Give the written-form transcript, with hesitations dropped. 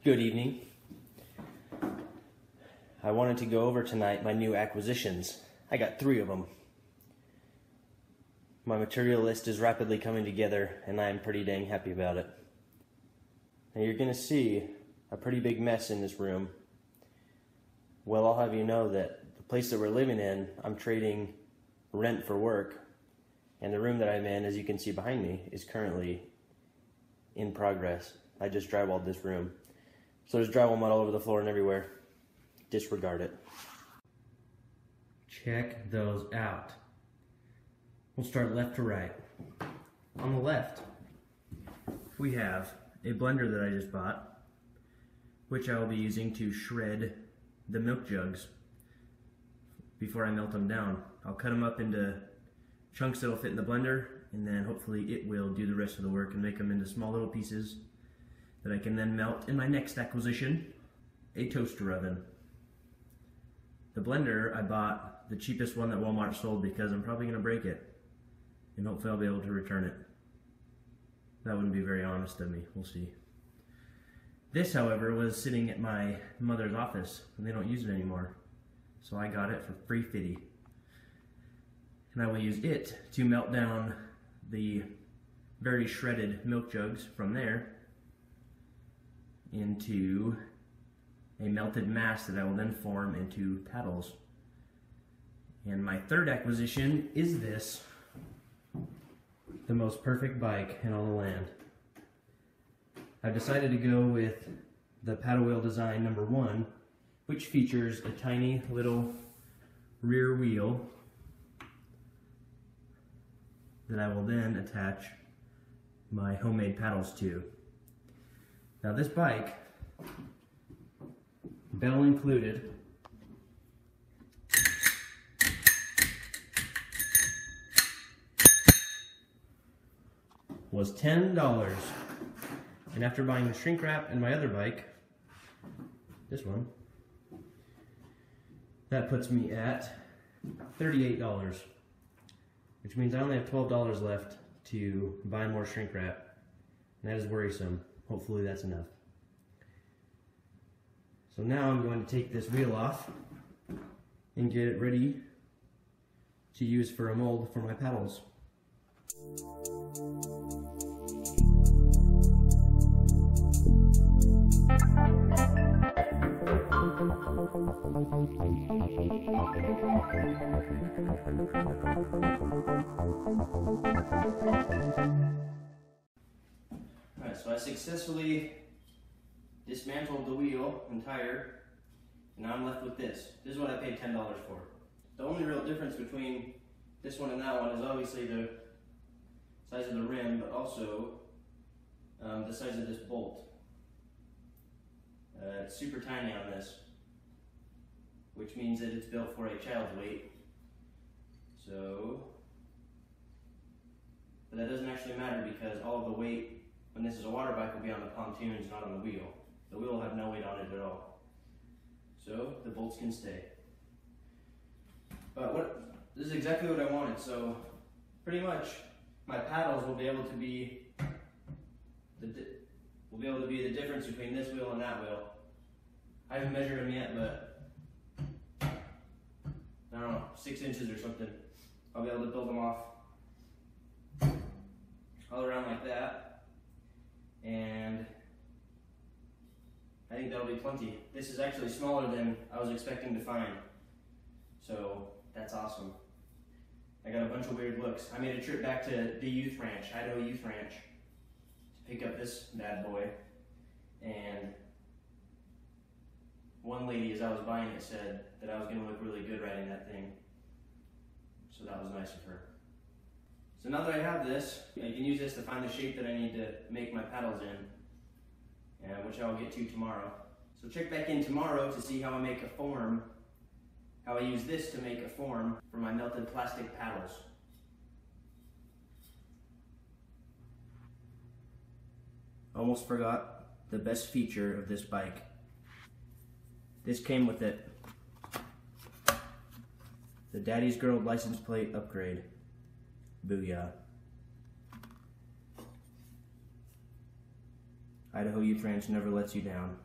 Good evening. I wanted to go over tonight my new acquisitions. I got 3 of them. My material list is rapidly coming together and I am pretty dang happy about it. Now you're going to see a pretty big mess in this room. Well, I'll have you know that the place that we're living in, I'm trading rent for work, and the room that I'm in, as you can see behind me, is currently in progress. I just drywalled this room. So there's drywall mud all over the floor and everywhere. Disregard it. Check those out. We'll start left to right. On the left, we have a blender that I just bought, which I will be using to shred the milk jugs before I melt them down. I'll cut them up into chunks that will fit in the blender, and then hopefully it will do the rest of the work and make them into small little pieces that I can then melt in my next acquisition, a toaster oven. The blender, I bought the cheapest one that Walmart sold because I'm probably going to break it, and hopefully I'll be able to return it. That wouldn't be very honest of me. We'll see. This, however, was sitting at my mother's office, and they don't use it anymore. So I got it for free fitty. And I will use it to melt down the very shredded milk jugs from there into a melted mass that I will then form into paddles. And my third acquisition is this, the most perfect bike in all the land. I've decided to go with the paddle wheel design number 1, which features a tiny little rear wheel that I will then attach my homemade paddles to. Now this bike, bell included, was $10. And after buying the shrink wrap and my other bike, this one, that puts me at $38, which means I only have $12 left to buy more shrink wrap, and that is worrisome. Hopefully that's enough. So now I'm going to take this wheel off and get it ready to use for a mold for my paddles. Alright, so I successfully dismantled the wheel and tire, and now I'm left with this. This is what I paid $10 for. The only real difference between this one and that one is obviously the size of the rim, but also the size of this bolt. It's super tiny on this, which means that it's built for a child's weight. So, but that doesn't actually matter because all of the weight, when this is a water bike, will be on the pontoons, not on the wheel. The wheel will have no weight on it at all. So the bolts can stay. But this is exactly what I wanted. So pretty much my paddles will be able to be the difference between this wheel and that wheel. I haven't measured them yet, but I don't know, 6 inches or something. I'll be able to build them off all around like that, and I think that'll be plenty. This is actually smaller than I was expecting to find, so that's awesome. I got a bunch of weird looks. I made a trip back to the youth ranch, Idaho Youth Ranch, to pick up this bad boy, and one lady, as I was buying it, said that I was going to look really good riding that thing, so that was nice of her. So now that I have this, I can use this to find the shape that I need to make my paddles in, which I will get to tomorrow. So check back in tomorrow to see how I make a form, how I use this to make a form for my melted plastic paddles. Almost forgot the best feature of this bike. This came with it. The Daddy's Girl license plate upgrade. Booyah. Idaho Youth Ranch never lets you down.